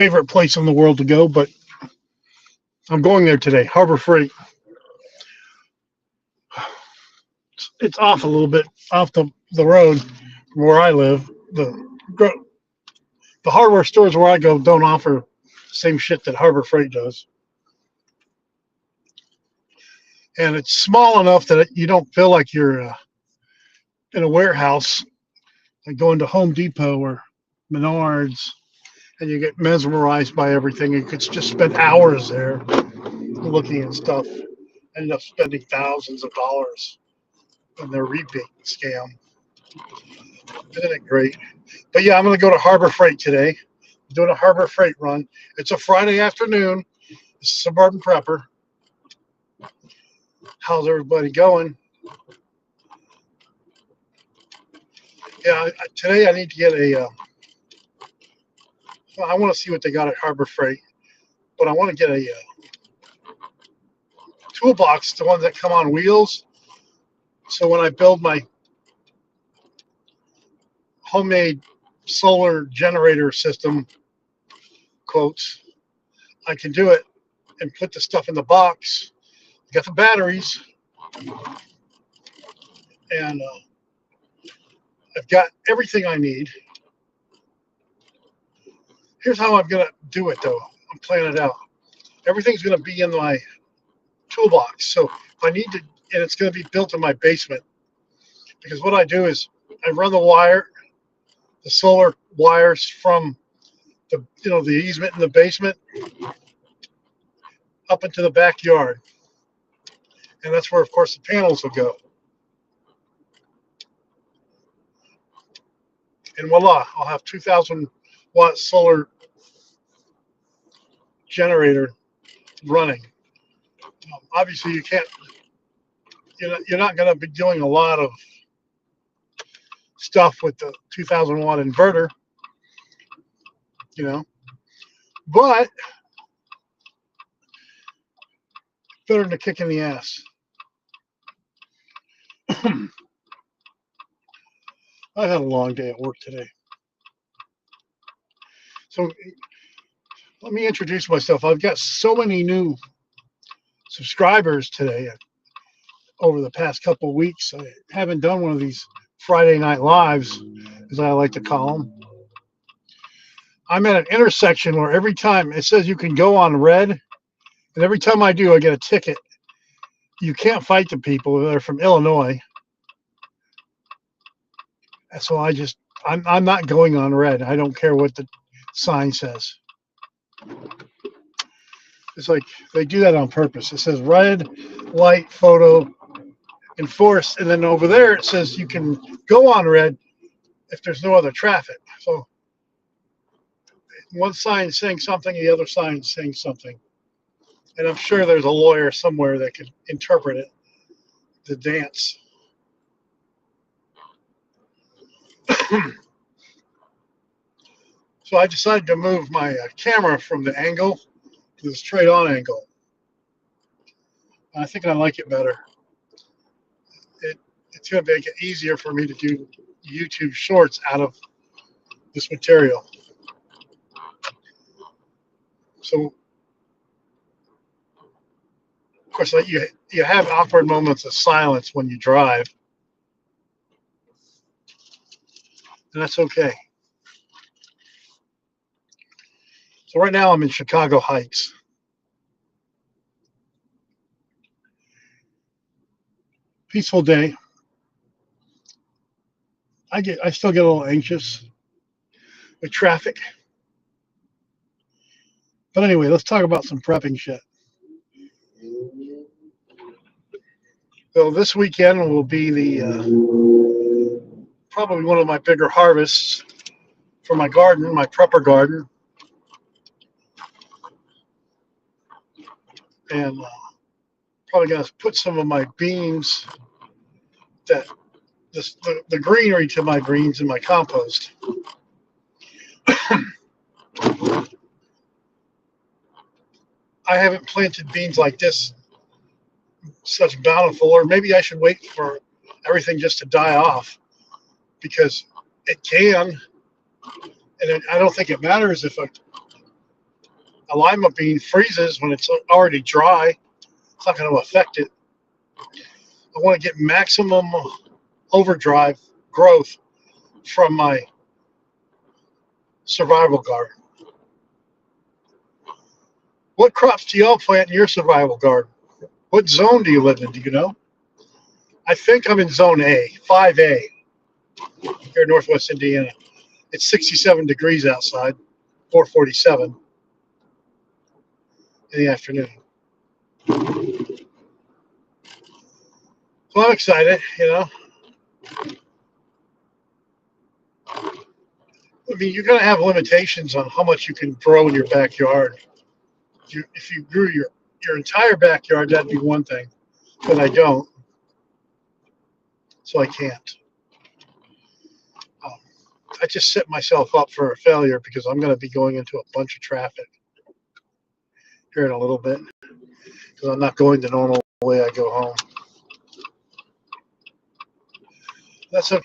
Favorite place in the world to go, but I'm going there today. Harbor Freight. It's off a little bit off the road from where I live. The hardware stores where I go don't offer the same shit that Harbor Freight does, and it's small enough that you don't feel like you're in a warehouse, like going to Home Depot or Menards, and you get mesmerized by everything. You could just spend hours there looking at stuff. End up spending thousands of dollars in their rebate scam. Isn't it great? But yeah, I'm going to go to Harbor Freight today. I'm doing a Harbor Freight run. It's a Friday afternoon. It's Suburban Prepper. How's everybody going? Yeah, today I need to get a. I want to see what they got at Harbor Freight, but I want to get a toolbox, the ones that come on wheels. So when I build my homemade solar generator system, quotes, I can do it and put the stuff in the box. Got the batteries, and I've got everything I need. Here's how I'm going to do it, though. I'm planning it out. Everything's going to be in my toolbox. So if I need to, and it's going to be built in my basement, because what I do is I run the solar wires from the easement in the basement up into the backyard, and that's where, of course, the panels will go. And voila, I'll have 2,000-watt solar generator running. Obviously, you can't. You're not going to be doing a lot of stuff with the 2,000-watt inverter, but better than a kick in the ass. I had a long day at work today. So let me introduce myself. I've got so many new subscribers today over the past couple of weeks. I haven't done one of these Friday Night Lives, as I like to call them. I'm at an intersection where every time it says you can go on red, and every time I do, I get a ticket. You can't fight the people. They're from Illinois. So I'm not going on red. I don't care what the sign says. It's like they do that on purpose. It says red light photo enforced, and then over there it says you can go on red if there's no other traffic. So one sign saying something, the other sign saying something. And I'm sure there's a lawyer somewhere that could interpret it, the dance. So I decided to move my camera from the angle to the straight on angle. I think I like it better. It's going to make it easier for me to do YouTube shorts out of this material. So, of course, you have awkward moments of silence when you drive, and that's okay. So right now I'm in Chicago Heights. Peaceful day. I still get a little anxious with traffic. But anyway, let's talk about some prepping shit. So this weekend will be the probably one of my bigger harvests for my garden, my prepper garden. And probably going to put some of my beans, the greenery to my greens in my compost. I haven't planted beans like this, such bountiful, or maybe I should wait for everything just to die off, because it can, and I don't think it matters if A lima bean freezes when it's already dry. It's not going to affect it. I want to get maximum overdrive growth from my survival garden. What crops do y'all plant in your survival garden? What zone do you live in? Do you know? I think I'm in zone A, 5A, here in Northwest Indiana. It's 67 degrees outside, 4:47 in the afternoon. So I'm excited, you know. I mean, you're going to have limitations on how much you can grow in your backyard. If you grew your entire backyard, that'd be one thing, but I don't, so I can't. I just set myself up for a failure because I'm going to be going into a bunch of traffic here in a little bit because I'm not going the normal way I go home. That's a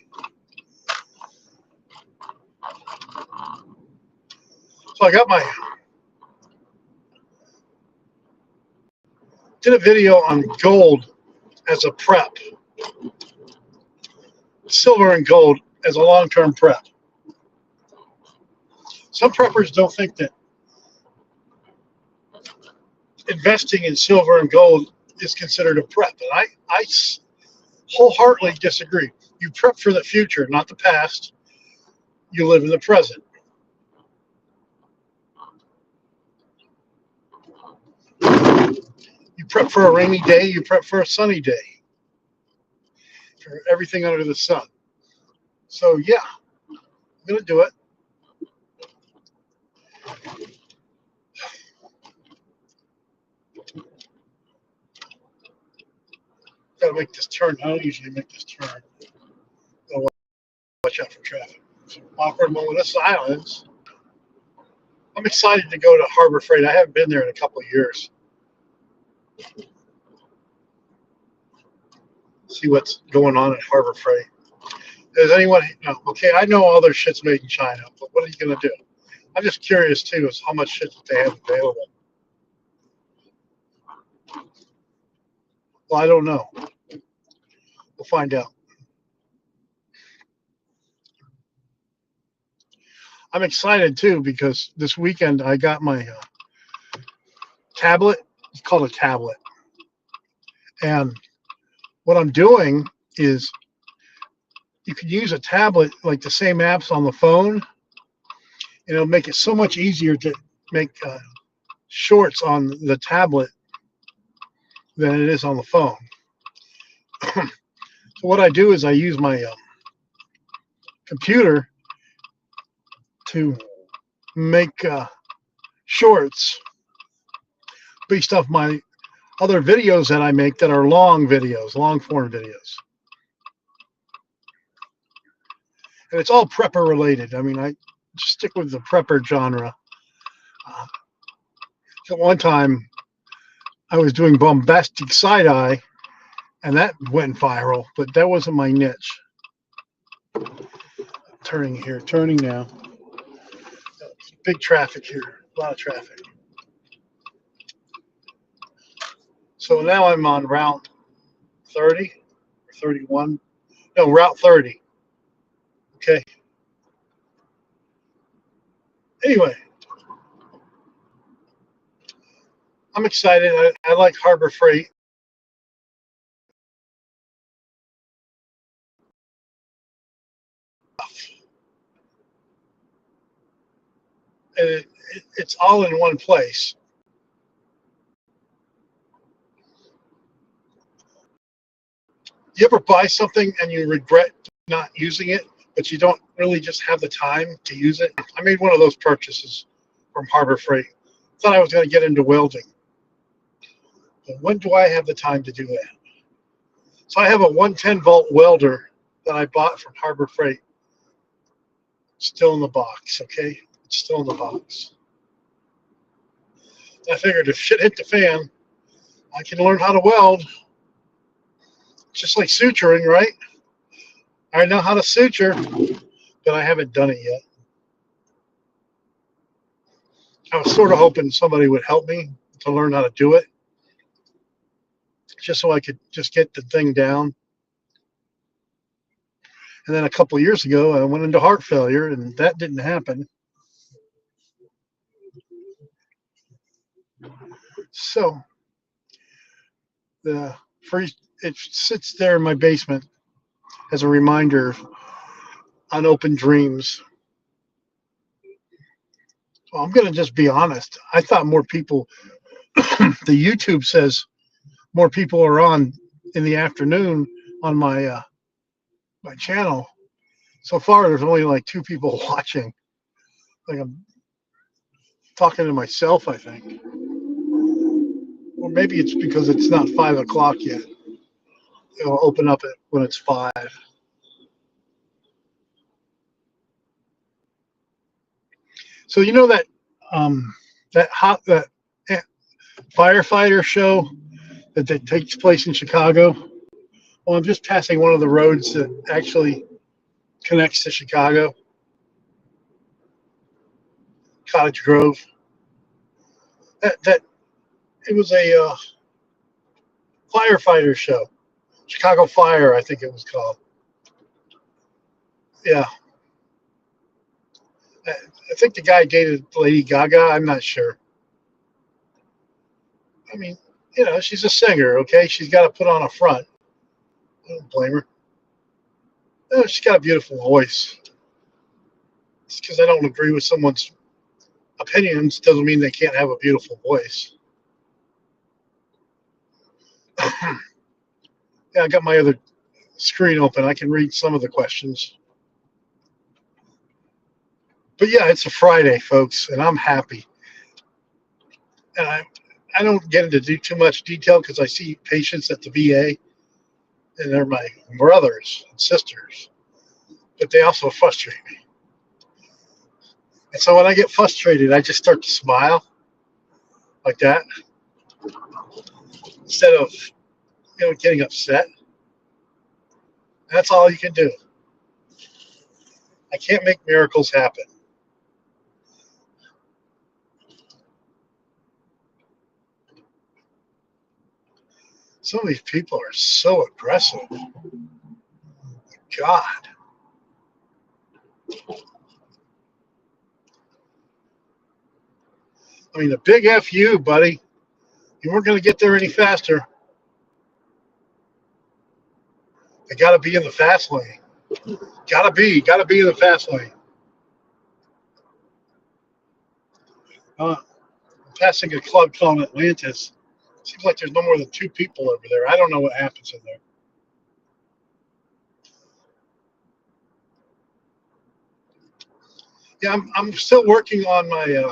So I got did a video on gold as a prep, silver and gold as a long-term prep. Some preppers don't think that investing in silver and gold is considered a prep, and I wholeheartedly disagree. You prep for the future, not the past. You live in the present. You prep for a rainy day, you prep for a sunny day, for everything under the sun. So yeah, I'm going to do it. Got to make this turn. I don't usually make this turn. Gotta watch out for traffic. So awkward moment of silence. I'm excited to go to Harbor Freight. I haven't been there in a couple of years. See what's going on at Harbor Freight. Does anyone no, okay, I know all their shit's made in China, but what are you gonna do? I'm just curious too as how much shit that they have available. Well, I don't know. We'll find out. I'm excited too because this weekend I got my tablet. It's called a tablet. And what I'm doing is you can use a tablet like the same apps on the phone, and it'll make it so much easier to make shorts on the tablet than it is on the phone. So what I do is I use my computer to make shorts based off my other videos that I make that are long videos, long form videos. And it's all prepper related. I mean, I stick with the prepper genre. At one time, I was doing bombastic side-eye, and that went viral, but that wasn't my niche. Turning here, turning now. Big traffic here, a lot of traffic. So now I'm on Route 30 or 31. No, Route 30. Okay. Anyway, I'm excited. I like Harbor Freight. And it's all in one place. You ever buy something and you regret not using it, but you don't really just have the time to use it? I made one of those purchases from Harbor Freight. Thought I was going to get into welding. But when do I have the time to do that? So I have a 110-volt welder that I bought from Harbor Freight. Still in the box, okay? It's still in the box. I figured if shit hit the fan, I can learn how to weld. Just like suturing, right? I know how to suture, but I haven't done it yet. I was sort of hoping somebody would help me to learn how to do it, just so I could just get the thing down. And then a couple of years ago, I went into heart failure, and that didn't happen. So the free it sits there in my basement as a reminder of unopened dreams. Well, I'm going to just be honest. I thought more people, the YouTube says more people are on in the afternoon on my channel. So far, there's only like 2 people watching. Like I'm talking to myself, I think. Or maybe it's because it's not 5 o'clock yet. It'll open up it when it's 5. So you know that that firefighter show that takes place in Chicago. Well, I'm just passing one of the roads that actually connects to Chicago, Cottage Grove. That it was a firefighter show, Chicago Fire, I think it was called. Yeah, I think the guy dated Lady Gaga. I'm not sure. I mean, she's a singer, okay? She's got to put on a front. I don't blame her. She's got a beautiful voice. Just because I don't agree with someone's opinions doesn't mean they can't have a beautiful voice. Yeah, I got my other screen open. I can read some of the questions. But yeah, it's a Friday, folks, and I'm happy. And I don't get into too much detail because I see patients at the VA, and they're my brothers and sisters, but they also frustrate me. And so when I get frustrated, I just start to smile like that instead of getting upset. That's all you can do. I can't make miracles happen. Some of these people are so aggressive. God. I mean, the big F you, buddy. You weren't going to get there any faster. They got to be in the fast lane. Got to be in the fast lane. I'm passing a club called Atlantis. Seems like there's no more than 2 people over there. I don't know what happens in there. Yeah, I'm still working on my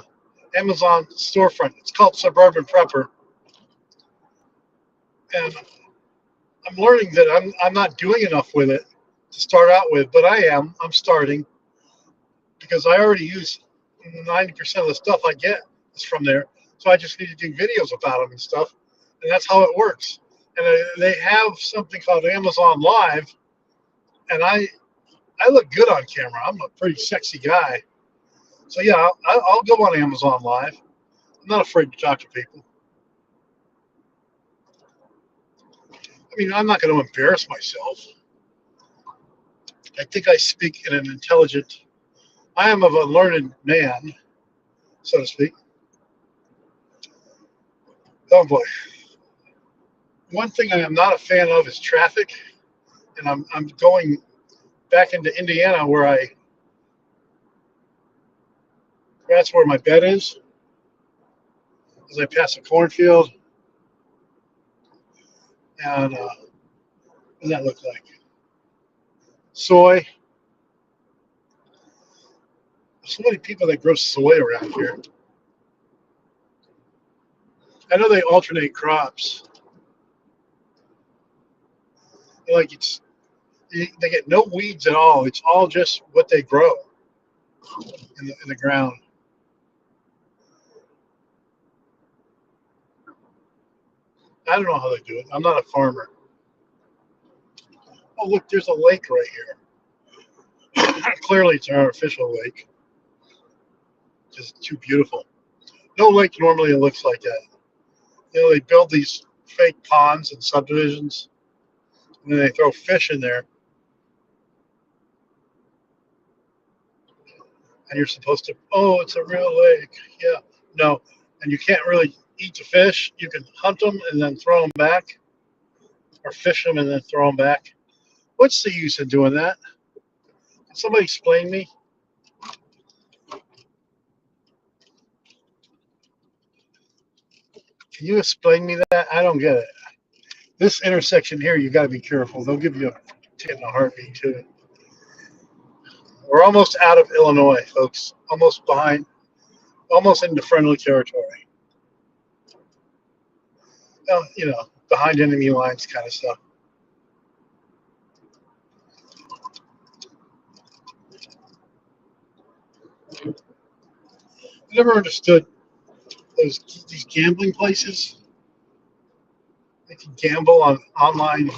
Amazon storefront. It's called Suburban Prepper, and I'm learning that I'm not doing enough with it to start out with, but I am. I'm starting because I already use 90% of the stuff I get is from there. So I just need to do videos about them and stuff, and that's how it works. And they have something called Amazon Live, and I look good on camera. I'm a pretty sexy guy. So yeah, I'll go on Amazon Live. I'm not afraid to talk to people. I mean, I'm not going to embarrass myself. I think I speak in an intelligent. I am of a learned man, so to speak. Oh boy. One thing I am not a fan of is traffic, and I'm going back into Indiana where that's where my bed is. As I pass a cornfield, and what does that look like? Soy. There's so many people that grow soy around here. I know they alternate crops. Like they get no weeds at all. It's all just what they grow in the ground. I don't know how they do it. I'm not a farmer. Oh, look, there's a lake right here. Clearly, it's an artificial lake. Just too beautiful. No lake normally looks like that. They build these fake ponds and subdivisions, and then they throw fish in there, and you're supposed to, oh, it's a real lake. Yeah, no, and you can't really eat the fish. You can hunt them and then throw them back, or fish them and then throw them back. What's the use of doing that? Can somebody explain me? Can you explain me that? I don't get it. This intersection here, you got to be careful. They'll give you a ticket in a heartbeat too. We're almost out of Illinois, folks. Almost behind, almost into friendly territory. Behind enemy lines kind of stuff. I never understood these gambling places. They can gamble on online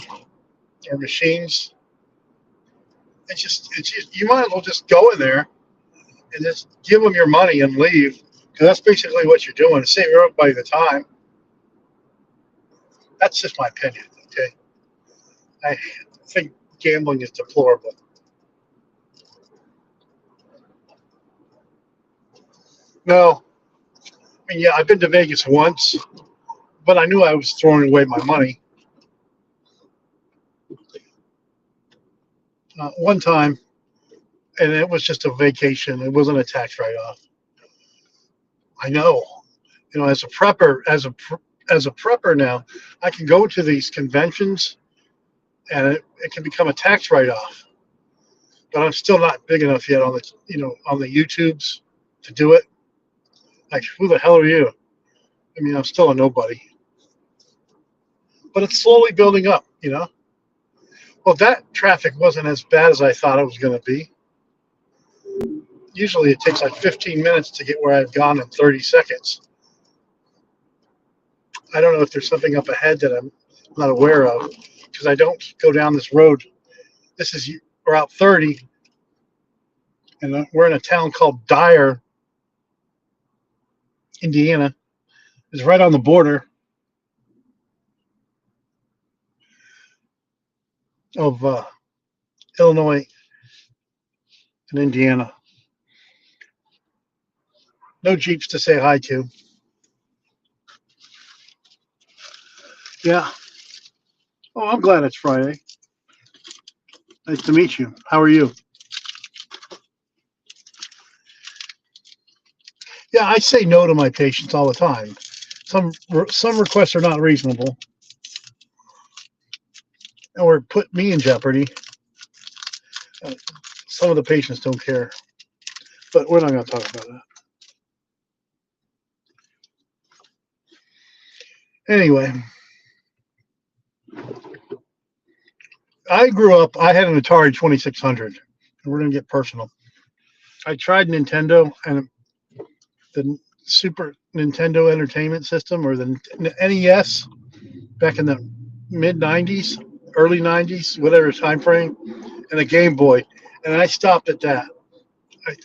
or machines. It's just you might as well just go in there and just give them your money and leave, because that's basically what you're doing. Save everybody the time. That's just my opinion. Okay, I think gambling is deplorable. No, I mean, yeah, I've been to Vegas once, but I knew I was throwing away my money. One time, and it was just a vacation. It wasn't a tax write-off. I know. As a prepper, as a prepper now, I can go to these conventions, and it can become a tax write-off. But I'm still not big enough yet on the YouTubes to do it. Like, who the hell are you? I mean, I'm still a nobody. But it's slowly building up. Well, that traffic wasn't as bad as I thought it was going to be. Usually it takes like 15 minutes to get where I've gone in 30 seconds. I don't know if there's something up ahead that I'm not aware of, because I don't go down this road. This is Route 30, and we're in a town called Dyer, Indiana. It's right on the border of Illinois and Indiana. No Jeeps to say hi to. Yeah. Oh, I'm glad it's Friday. Nice to meet you. How are you? Yeah, I say no to my patients all the time. Some requests are not reasonable or put me in jeopardy. Uh, Some of the patients don't care, but we're not going to talk about that. Anyway, I grew up. I had an Atari 2600. And we're going to get personal. I tried Nintendo and the Super Nintendo Entertainment System, or the NES, back in the mid 90s, early 90s, whatever time frame, and a Game Boy. And I stopped at that.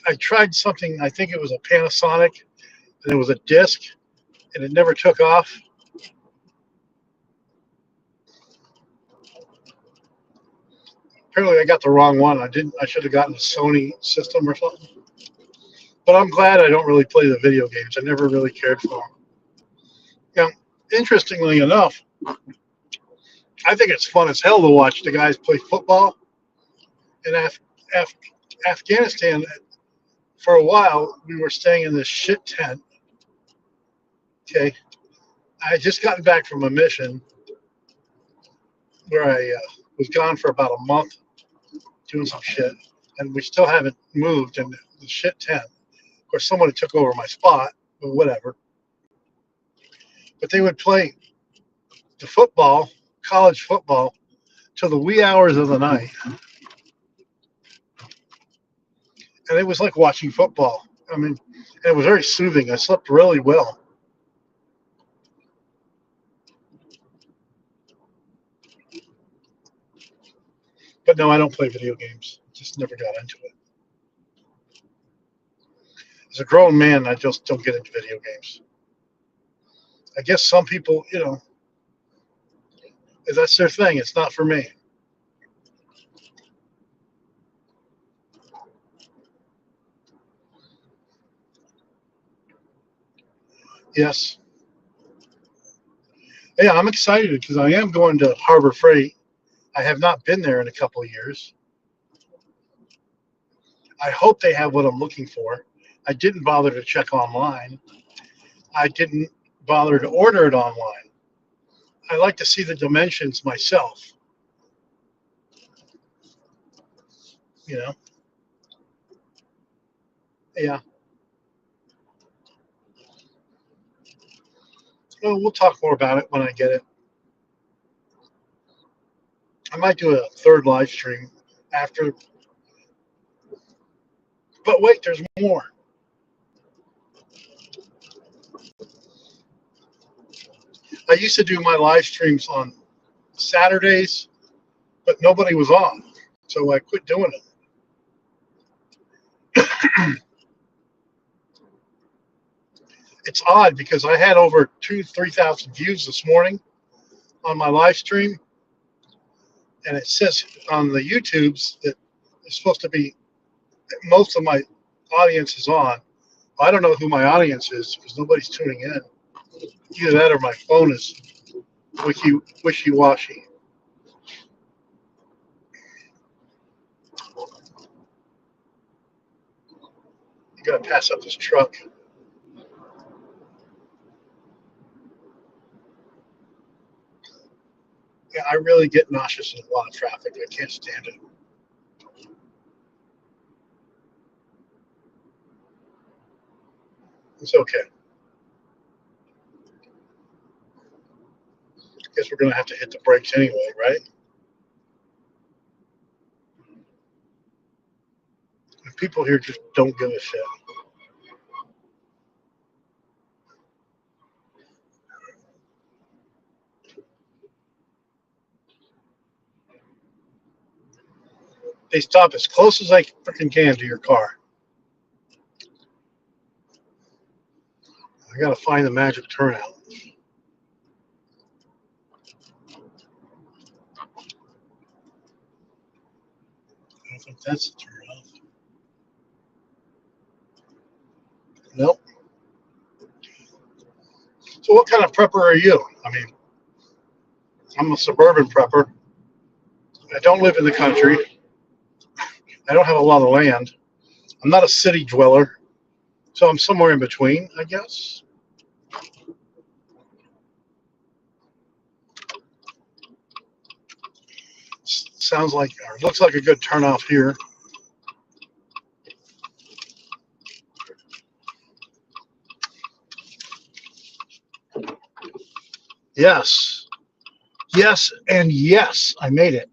I tried something, I think it was a Panasonic, and it was a disc, and it never took off. Apparently, I got the wrong one. I should have gotten a Sony system or something. But I'm glad I don't really play the video games. I never really cared for them. Now, interestingly enough, I think it's fun as hell to watch the guys play football in Af- Afghanistan. For a while, we were staying in this shit tent. Okay, I had just gotten back from a mission where I was gone for about a month doing some shit, and we still haven't moved in the shit tent. Of course, someone took over my spot, but whatever. But they would play the football, college football, till the wee hours of the night, and it was like watching football. I mean, it was very soothing. I slept really well. But no, I don't play video games. Just never got into it. As a grown man, I just don't get into video games. I guess some people, that's their thing. It's not for me. Yes. Yeah, I'm excited because I am going to Harbor Freight. I have not been there in a couple of years. I hope they have what I'm looking for. I didn't bother to check online. I didn't bother to order it online. I like to see the dimensions myself, you know. Yeah. Well, we'll talk more about it when I get it. I might do a third live stream after. But wait, there's more. I used to do my live streams on Saturdays, but nobody was on. So I quit doing it. It's odd because I had over 3,000 views this morning on my live stream, and it says on the YouTubes that it's supposed to be most of my audience is on. I don't know who my audience is because nobody's tuning in. Either that or my phone is wishy-washy. You gotta pass up this truck. Yeah, I really get nauseous in a lot of traffic. I can't stand it. It's okay. Guess we're gonna have to hit the brakes anyway, right? And people here just don't give a shit. They stop as close as I freaking can to your car. I gotta find the magic turnout. I don't think that's the turnout. Nope. So what kind of prepper are you? I mean, I'm a suburban prepper. I don't live in the country. I don't have a lot of land. I'm not a city dweller. So I'm somewhere in between, I guess. Sounds like, or looks like a good turnoff here. Yes. Yes, and yes, I made it.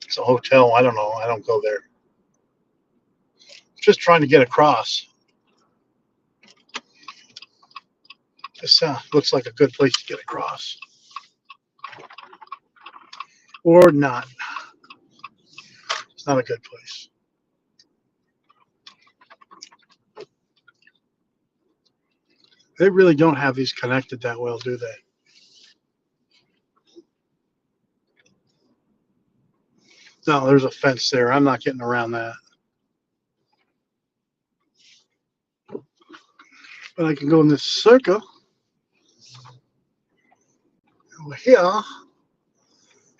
It's a hotel. I don't know. I don't go there. Just trying to get across. This looks like a good place to get across. Or not. It's not a good place. They really don't have these connected that well, do they? No, there's a fence there. I'm not getting around that. But I can go in this circle over here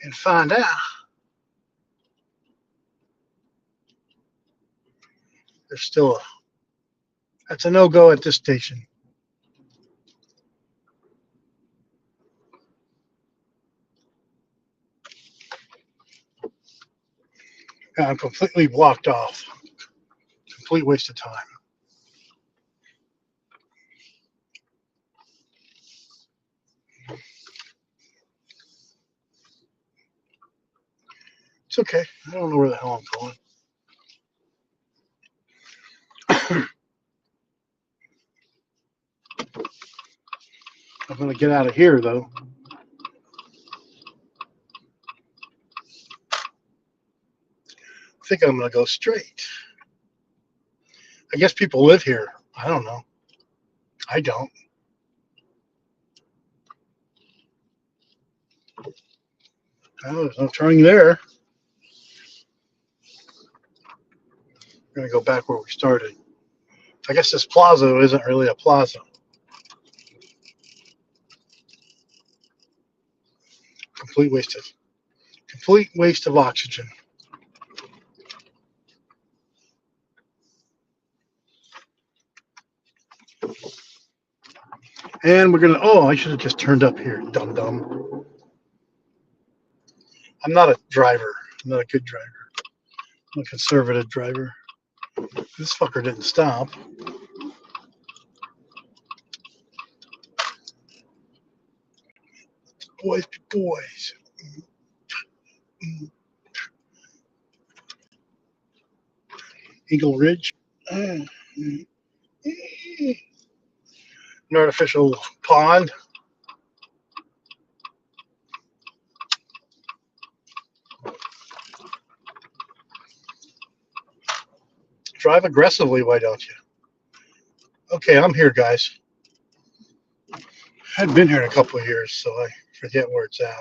and find out. There's still that's a no-go at this station. I'm completely blocked off. Complete waste of time. It's okay. I don't know where the hell I'm going. I'm going to get out of here, though. think I'm going to go straight. I guess people live here. I don't know. I don't. Oh, there's no turning there. We're going to go back where we started. I guess this plaza isn't really a plaza. Complete waste of oxygen. And we're gonna. Oh, I should have just turned up here, dum dum. I'm not a driver. I'm not a good driver. I'm a conservative driver. This fucker didn't stop. Boys, boys. Eagle Ridge. An artificial pond. Drive aggressively, why don't you? Okay, I'm here, guys. I hadn't been here in a couple of years, so I forget where it's at.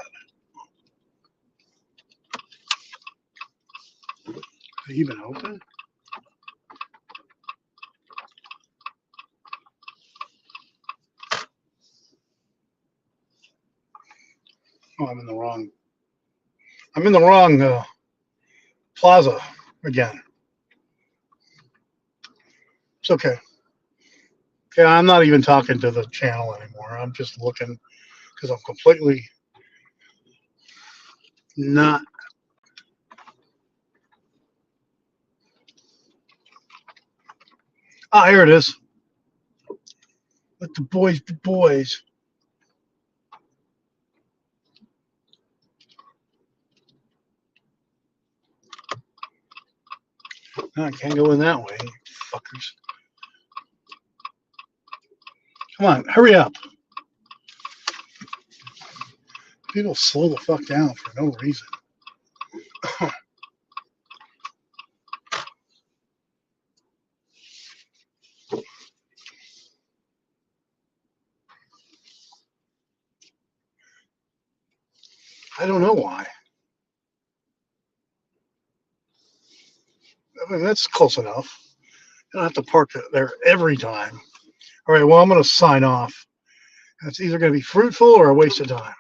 Is it even open? Oh, I'm in the wrong plaza again. It's okay. Okay, I'm not even talking to the channel anymore. I'm just looking because I'm completely not. Ah, here it is. Let the boys be boys. No, I can't go in that way, fuckers. Come on, hurry up. People slow the fuck down for no reason. I don't know why. I mean, that's close enough. You don't have to park there every time. All right, well, I'm going to sign off. It's either going to be fruitful or a waste of time.